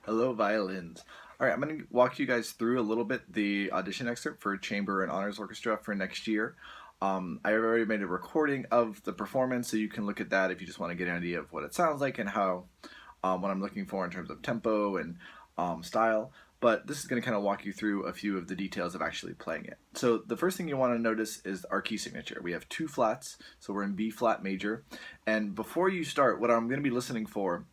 Hello, violins. All right, I'm going to walk you guys through a little bit the audition excerpt for chamber and honors orchestra for next year. I already made a recording of the performance, so you can look at that if you just want to get an idea of what it sounds like and how what I'm looking for in terms of tempo and style. But this is going to kind of walk you through a few of the details of actually playing it. So the first thing you want to notice is our key signature. We have two flats, so we're in B flat major. And before you start, what I'm going to be listening for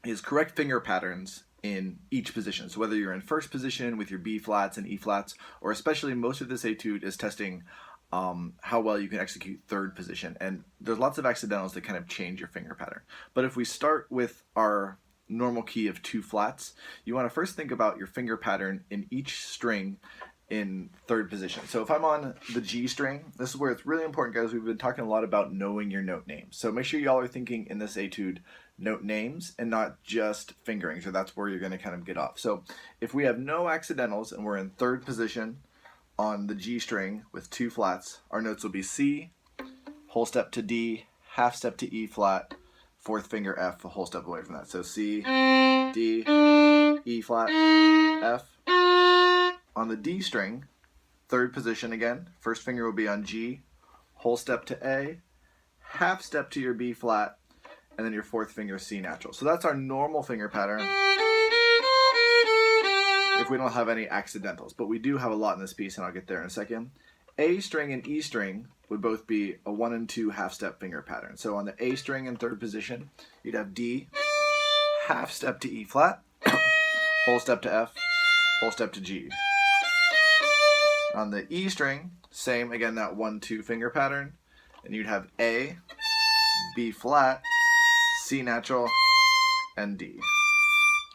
is correct finger patterns in each position. So whether you're in first position with your B flats and E flats, or especially most of this etude is testing how well you can execute third position. And there's lots of accidentals that kind of change your finger pattern. But if we start with our normal key of two flats, you want to first think about your finger pattern in each string in third position. So if I'm on the G string, this is where it's really important, guys. We've been talking a lot about knowing your note names. So make sure y'all are thinking in this etude note names and not just fingerings, or that's where you're going to kind of get off. So if we have no accidentals and we're in third position on the G string with two flats, our notes will be C, whole step to D, half step to E flat, fourth finger F, a whole step away from that. So C, D, E flat, F. On the D string, third position again, first finger will be on G, whole step to A, half step to your B flat, and then your fourth finger C natural. So that's our normal finger pattern if we don't have any accidentals, but we do have a lot in this piece, and I'll get there in a second. A string and E string would both be a 1 and 2 half step finger pattern. So on the A string in third position, you'd have D, half step to E flat, whole step to F, whole step to G. On the E string, same, again, that 1-2 finger pattern, and you'd have A, B flat, C natural, and D.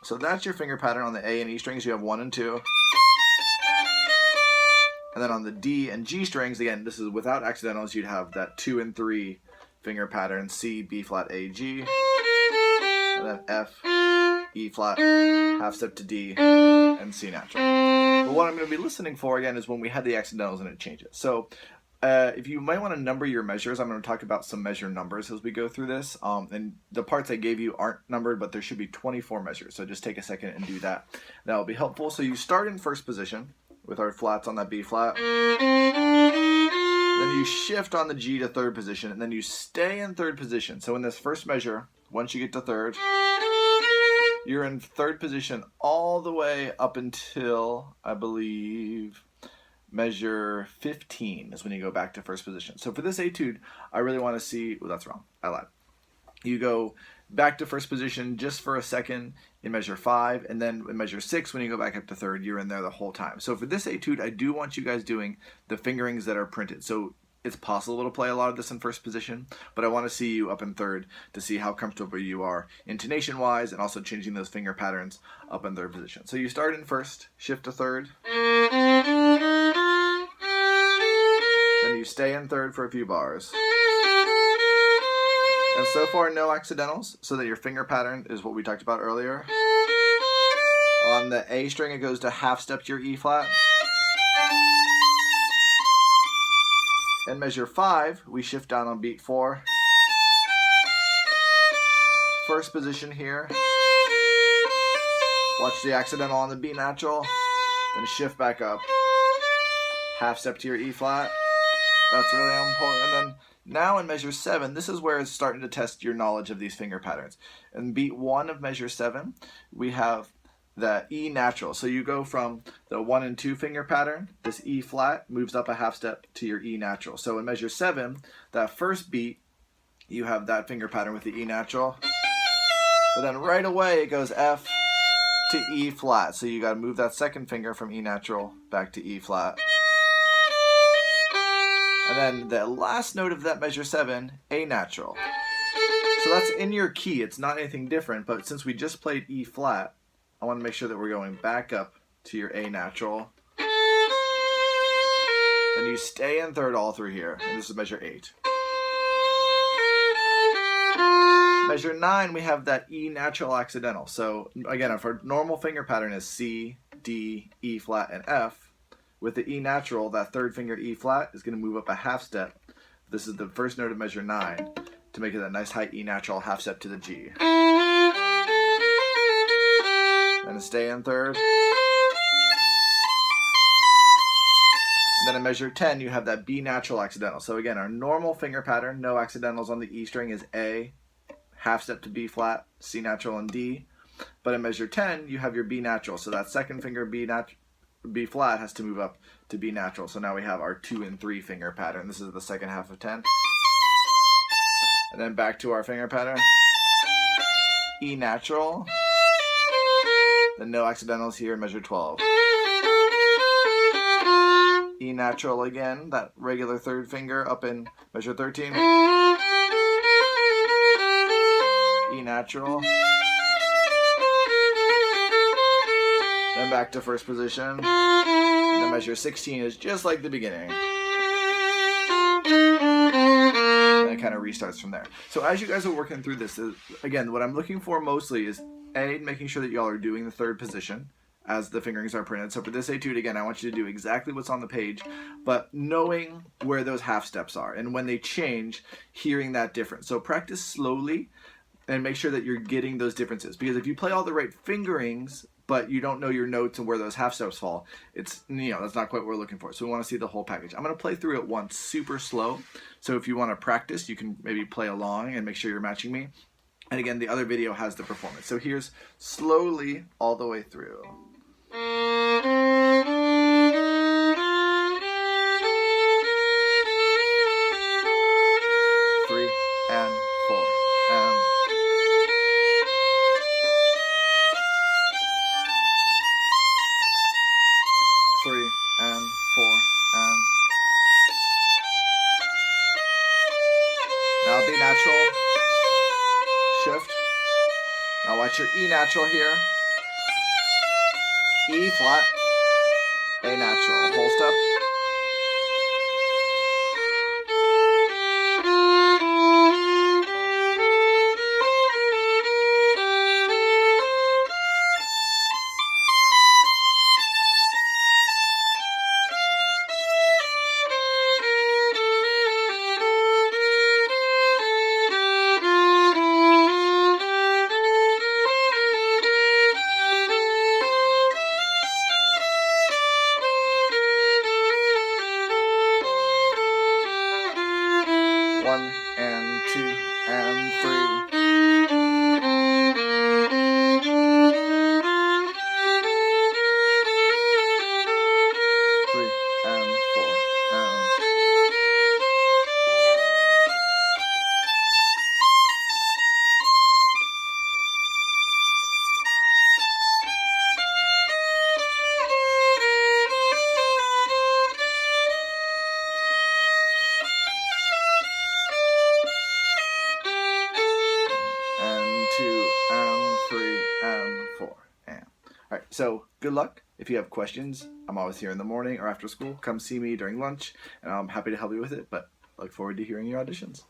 So that's your finger pattern on the A and E strings. You have 1 and 2. And then on the D and G strings, again, this is without accidentals, you'd have that 2 and 3 finger pattern, C, B flat, A, G, and then F, E flat, half step to D, and C natural. But what I'm going to be listening for, again, is when we had the accidentals and it changes. So if you might want to number your measures, I'm going to talk about some measure numbers as we go through this. And the parts I gave you aren't numbered, but there should be 24 measures. So just take a second and do that. That will be helpful. So you start in first position with our flats on that B flat. Then you shift on the G to third position, and then you stay in third position. So in this first measure, once you get to third, you're in third position all the way up until, I believe, measure 15 is when you go back to first position. So for this etude, I really want to see, oh, that's wrong, I lied. You go back to first position just for a second in measure 5, and then in measure 6, when you go back up to third, you're in there the whole time. So for this etude, I do want you guys doing the fingerings that are printed. So it's possible to play a lot of this in first position, but I want to see you up in third to see how comfortable you are intonation-wise and also changing those finger patterns up in third position. So you start in first, shift to third, then you stay in third for a few bars. And so far, no accidentals, so that your finger pattern is what we talked about earlier. On the A string, it goes to half step to your E flat. In measure 5, we shift down on beat 4. First position here. Watch the accidental on the B natural. Then shift back up. Half step to your E flat. That's really important. And then now in measure 7, this is where it's starting to test your knowledge of these finger patterns. In beat 1 of measure 7, we have the E natural. So you go from the 1 and 2 finger pattern, this E flat moves up a half step to your E natural. So in measure 7, that first beat, you have that finger pattern with the E natural. But then right away it goes F to E flat. So you got to move that second finger from E natural back to E flat. And then the last note of that measure 7, A natural. So that's in your key. It's not anything different, but since we just played E flat, I want to make sure that we're going back up to your A natural. Then you stay in third all through here. And this is measure 8. Measure 9, we have that E natural accidental. So again, if our normal finger pattern is C, D, E flat, and F, with the E natural, that third finger E flat is going to move up a half step. This is the first note of measure 9 to make it that nice high E natural half step to the G. stay in third. And then in measure 10, you have that B natural accidental. So again, our normal finger pattern, no accidentals on the E string, is A, half step to B flat, C natural, and D. But in measure 10, you have your B natural. So that second finger B flat has to move up to B natural. So now we have our 2 and 3 finger pattern. This is the second half of 10. And then back to our finger pattern. E natural. Then no accidentals here in measure 12. E natural again, that regular third finger up in measure 13. E natural. Then back to first position. And then measure 16 is just like the beginning. And it kind of restarts from there. So as you guys are working through this, again, what I'm looking for mostly is A, making sure that y'all are doing the third position as the fingerings are printed. So for this etude, again, I want you to do exactly what's on the page, but knowing where those half steps are and when they change, hearing that difference. So practice slowly and make sure that you're getting those differences. Because if you play all the right fingerings, but you don't know your notes and where those half steps fall, it's, that's not quite what we're looking for. So we want to see the whole package. I'm going to play through it once super slow. So if you want to practice, you can maybe play along and make sure you're matching me. And again, the other video has the performance. So here's slowly all the way through. 3 and 4 and 3 and 4 and now B natural, shift. Now watch your E natural here. E flat, A natural, whole step. One and 2 and 3. 3 and 4 and and 2 and 3 and 4 and. All right, so good luck. If you have questions, I'm always here in the morning or after school. Come see me during lunch, and I'm happy to help you with it, but I look forward to hearing your auditions.